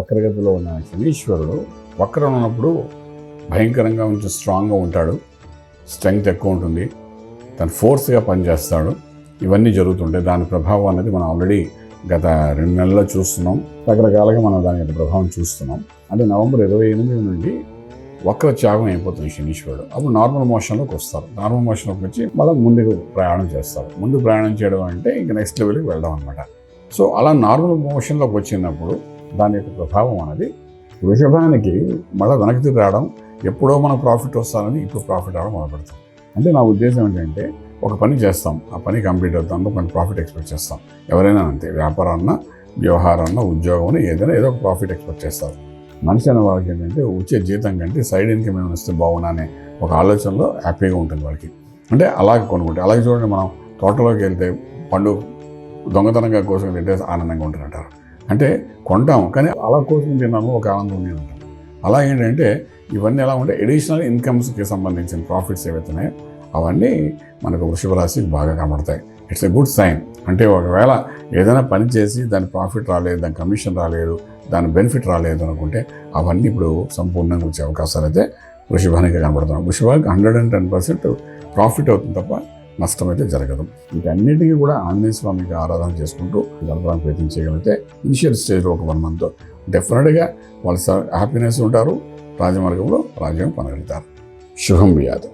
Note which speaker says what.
Speaker 1: వక్రగతిలో ఉన్న శనీశ్వరుడు వక్రం ఉన్నప్పుడు భయంకరంగా కొంచెం స్ట్రాంగ్గా ఉంటాడు, స్ట్రెంగ్త్ ఎక్కువ ఉంటుంది, తను ఫోర్స్గా పనిచేస్తాడు. ఇవన్నీ జరుగుతుంటాయి. దాని ప్రభావం అనేది మనం ఆల్రెడీ గత 2 నెలల్లో చూస్తున్నాం. రకరకాలుగా మనం దాని యొక్క ప్రభావం చూస్తున్నాం. అంటే నవంబర్ 28 నుండి వక్ర త్యాగం అయిపోతుంది శనీశ్వరుడు. అప్పుడు నార్మల్ మోషన్లోకి వస్తారు. నార్మల్ మోషన్లోకి వచ్చి మళ్ళీ ముందుకు ప్రయాణం చేస్తారు. ముందు ప్రయాణం చేయడం అంటే ఇంకా నెక్స్ట్ లెవెల్కి వెళ్ళడం అనమాట. సో అలా నార్మల్ మోషన్లోకి వచ్చినప్పుడు దాని యొక్క ప్రభావం అనేది వృషభానికి మళ్ళీ వెనక్కి తిరిగి రావడం, ఎప్పుడో మనకు ప్రాఫిట్ వస్తానని ఇప్పుడు ప్రాఫిట్ రావడం మొదలుపెడతాం. అంటే నా ఉద్దేశం ఏంటంటే ఒక పని చేస్తాం, ఆ పని కంప్లీట్ అవుతాం, కొన్ని ప్రాఫిట్ ఎక్స్పెక్ట్ చేస్తాం. ఎవరైనా అంతే, వ్యాపారాన్న, వ్యవహారాన్న, ఉద్యోగం ఏదైనా ఏదో ఒక ప్రాఫిట్ ఎక్స్పెక్ట్ చేస్తారు. మనిషి అనే వాళ్ళకి ఏంటంటే వచ్చే జీతం కంటే సైడ్ ఇన్కమ్ ఏమైనా వస్తే బాగున్నా అనే ఒక ఆలోచనలో హ్యాపీగా ఉంటుంది వాళ్ళకి. అంటే అలాగే కొనుక్కుంటే, అలాగే చూడండి, మనం తోటలోకి వెళ్తే పండు దొంగతనంగా కోసం తింటే ఆనందంగా ఉంటుందంటారు. అంటే కొంటాం కానీ అలా కోసం తిన్నాము ఒక ఆనందం ఉంది అంటాం. అలా ఏంటంటే ఇవన్నీ ఎలా ఉంటే అడిషనల్ ఇన్కమ్స్కి సంబంధించిన ప్రాఫిట్స్ ఏవైతున్నాయో అవన్నీ మనకు వృషభ రాశికి బాగా కనబడతాయి. It's a good sign. అంటే ఒకవేళ ఏదైనా పని చేసి దాని ప్రాఫిట్ రాలేదు, దాని కమిషన్ రాలేదు, దాని బెనిఫిట్ రాలేదు అనుకుంటే అవన్నీ ఇప్పుడు సంపూర్ణంగా వచ్చే అవకాశాలు అయితే వృషభానికి కనబడుతున్నాయి. వృషభానికి 110% ప్రాఫిట్ అవుతుంది తప్ప నష్టం అయితే జరగదు. వీటన్నిటికీ కూడా ఆంజనేయ స్వామికి ఆరాధన చేసుకుంటూ గడపడానికి ప్రయత్నం చేయగలిగితే ఇనిషియల్ స్టేజ్లో ఒక 1 month డెఫినెట్గా వాళ్ళు హ్యాపీనెస్ ఉంటారు, రాజమార్గంలో రాజ్యం పొందగలుగుతారు. శుభం బియాదు.